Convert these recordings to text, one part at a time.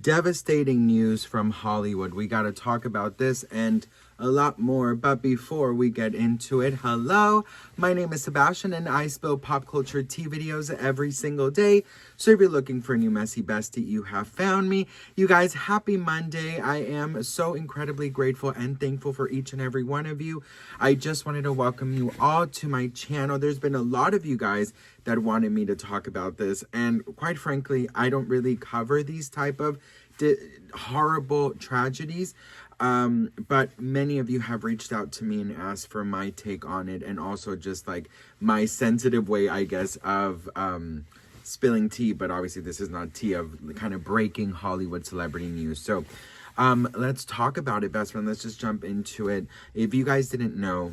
Devastating news from Hollywood. We got to talk about this and a lot more. But before we get into it, hello, my name is Sebastian and I spill pop culture tea videos every single day. So if you're looking for a new messy bestie, you have found me. You guys, happy Monday. I am so incredibly grateful and thankful for each and every one of you. I just wanted to welcome you all to my channel. There's been a lot of you guys that wanted me to talk about this, and quite frankly, I don't really cover these type of horrible tragedies, but many of you have reached out to me and asked for my take on it, and also just like my sensitive way, I guess, of spilling tea. But obviously this is not tea, of kind of breaking Hollywood celebrity news. So let's talk about it, best friend. Let's just jump into it. If you guys didn't know,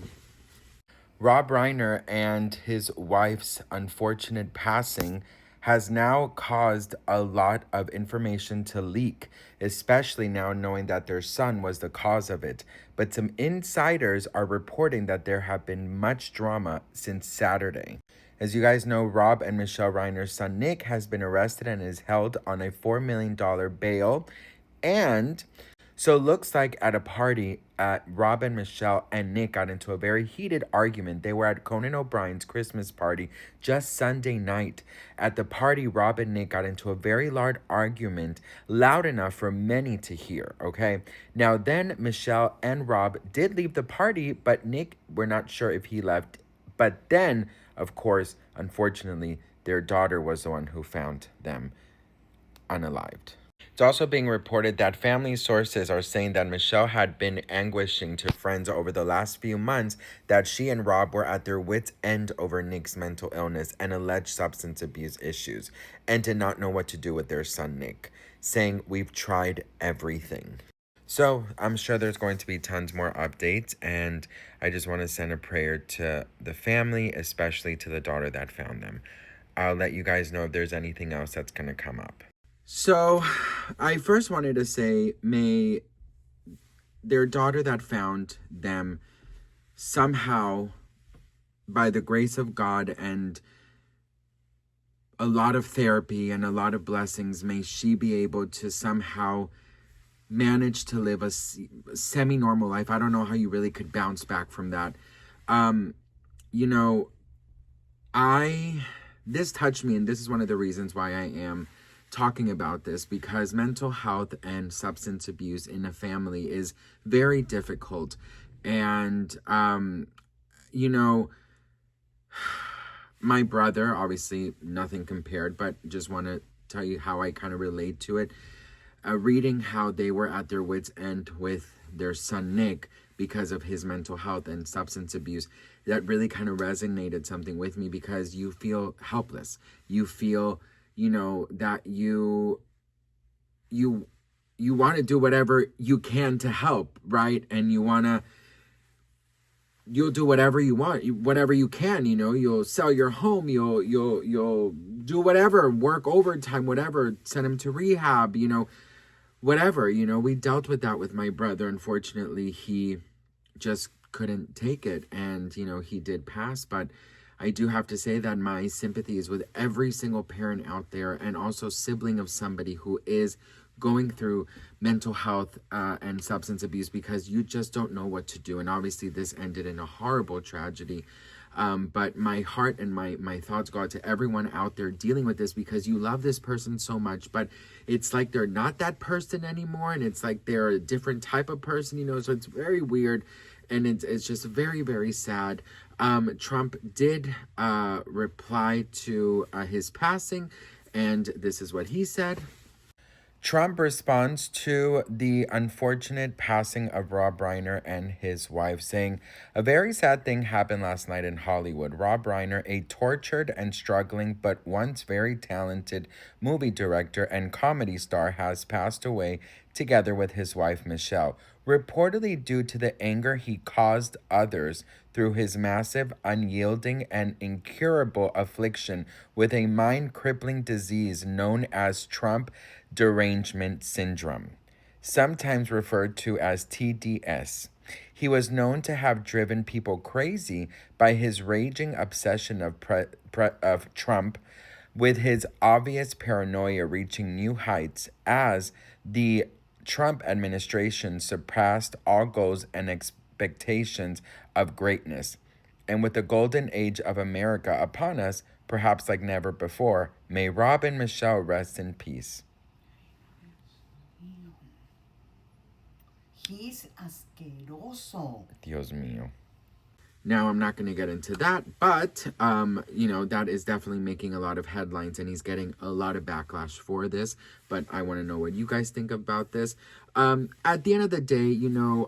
Rob Reiner and his wife's unfortunate passing has now caused a lot of information to leak, especially now knowing that their son was the cause of it. But some insiders are reporting that there have been much drama since Saturday. As you guys know, Rob and Michelle Reiner's son Nick has been arrested and is held on a $4 million bail. And so it looks like at a party, Rob and Michelle and Nick got into a very heated argument. They were at Conan O'Brien's Christmas party just Sunday night. At the party, Rob and Nick got into a very loud argument, loud enough for many to hear, okay? Now then, Michelle and Rob did leave the party, but Nick, we're not sure if he left. But then, of course, unfortunately, their daughter was the one who found them unalived. It's also being reported that family sources are saying that Michelle had been anguishing to friends over the last few months that she and Rob were at their wits' end over Nick's mental illness and alleged substance abuse issues, and did not know what to do with their son Nick, saying, "We've tried everything." So I'm sure there's going to be tons more updates, and I just want to send a prayer to the family, especially to the daughter that found them. I'll let you guys know if there's anything else that's going to come up. So, I first wanted to say, may their daughter that found them somehow, by the grace of God and a lot of therapy and a lot of blessings, may she be able to somehow manage to live a semi-normal life. I don't know how you really could bounce back from that. You know, this touched me, and this is one of the reasons why I am talking about this, because mental health and substance abuse in a family is very difficult. And you know, my brother, obviously nothing compared, but just want to tell you how I kind of relate to it. Reading how they were at their wits' end with their son Nick because of his mental health and substance abuse, that really kind of resonated something with me, because you feel helpless. You feel, you know, that you want to do whatever you can to help, right? And you'll do whatever you want, whatever you can, you know, you'll sell your home, you'll do whatever, work overtime, whatever, send him to rehab, you know, whatever. You know, we dealt with that with my brother. Unfortunately, he just couldn't take it, and, you know, he did pass. But I do have to say that my sympathy is with every single parent out there, and also sibling of somebody who is going through mental health and substance abuse, because you just don't know what to do. And obviously this ended in a horrible tragedy. But my heart and my thoughts go out to everyone out there dealing with this, because you love this person so much, but it's like they're not that person anymore, and it's like they're a different type of person, you know. So it's very weird, and it's just very, very sad. Trump did reply to his passing, and this is what he said. Trump responds to the unfortunate passing of Rob Reiner and his wife, saying, "A very sad thing happened last night in Hollywood. Rob Reiner, a tortured and struggling but once very talented movie director and comedy star, has passed away together with his wife Michelle, reportedly due to the anger he caused others through his massive, unyielding, and incurable affliction with a mind-crippling disease known as Trump derangement syndrome, sometimes referred to as TDS. He was known to have driven people crazy by his raging obsession of Trump, with his obvious paranoia reaching new heights as the Trump administration surpassed all goals and expectations of greatness. And with the golden age of America upon us, perhaps like never before, may Rob and Michelle rest in peace. He's asqueroso. Dios mío. Now, I'm not going to get into that, but, that is definitely making a lot of headlines, and he's getting a lot of backlash for this, but I want to know what you guys think about this. At the end of the day,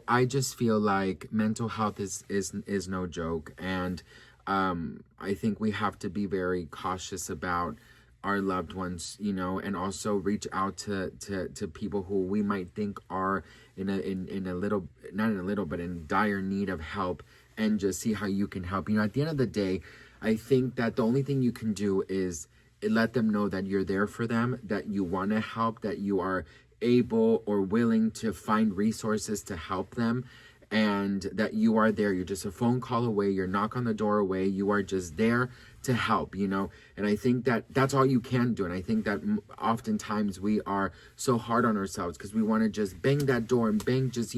I just feel like mental health is no joke, and I think we have to be very cautious about our loved ones, and also reach out to people who we might think are in a little, not in a little, but in dire need of help, and just see how you can help. At the end of the day, I think that the only thing you can do is let them know that you're there for them, that you want to help, that you are able or willing to find resources to help them, and that you are there. You're just a phone call away, you're knock on the door away, you are just there to help, and I think that that's all you can do. And I think that oftentimes we are so hard on ourselves because we want to just bang that door and bang, just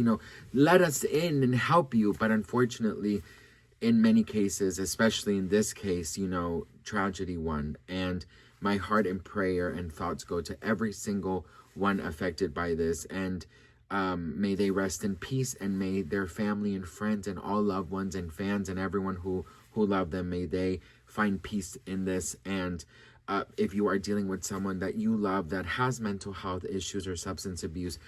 let us in and help you. But unfortunately, in many cases, especially in this case, tragedy won. And my heart and prayer and thoughts go to every single one affected by this, and may they rest in peace, and may their family and friends and all loved ones and fans and everyone who love them, may they find peace in this. And if you are dealing with someone that you love that has mental health issues or substance abuse,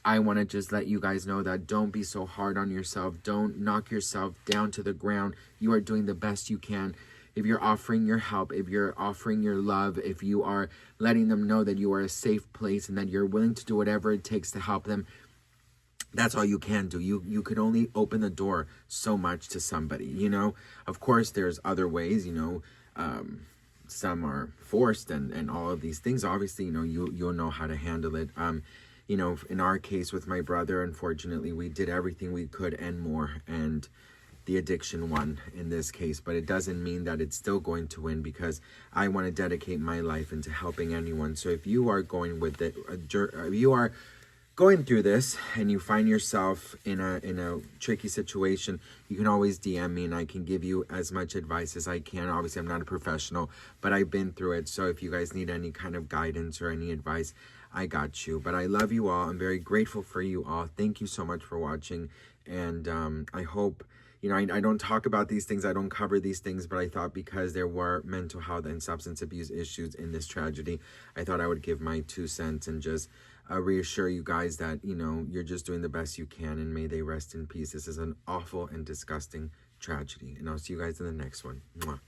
I want to just let you guys know that don't be so hard on yourself. Don't knock yourself down to the ground. You are doing the best you can. If you're offering your help, if you're offering your love, if you are letting them know that you are a safe place and that you're willing to do whatever it takes to help them, that's all you can do. You could only open the door so much to somebody, Of course, there's other ways, some are forced and all of these things. Obviously, you'll know how to handle it. In our case with my brother, unfortunately, we did everything we could and more, and the addiction won in this case. But it doesn't mean that it's still going to win, because I want to dedicate my life into helping anyone. So if you are going with it, if you are going through this and you find yourself in a tricky situation, you can always DM me and I can give you as much advice as I can. Obviously, I'm not a professional, but I've been through it. So if you guys need any kind of guidance or any advice, I got you. But I love you all. I'm very grateful for you all. Thank you so much for watching. And I hope, I don't talk about these things. I don't cover these things, but I thought because there were mental health and substance abuse issues in this tragedy, I thought I would give my 2 cents and just reassure you guys that, you're just doing the best you can, and may they rest in peace. This is an awful and disgusting tragedy. And I'll see you guys in the next one. Mwah.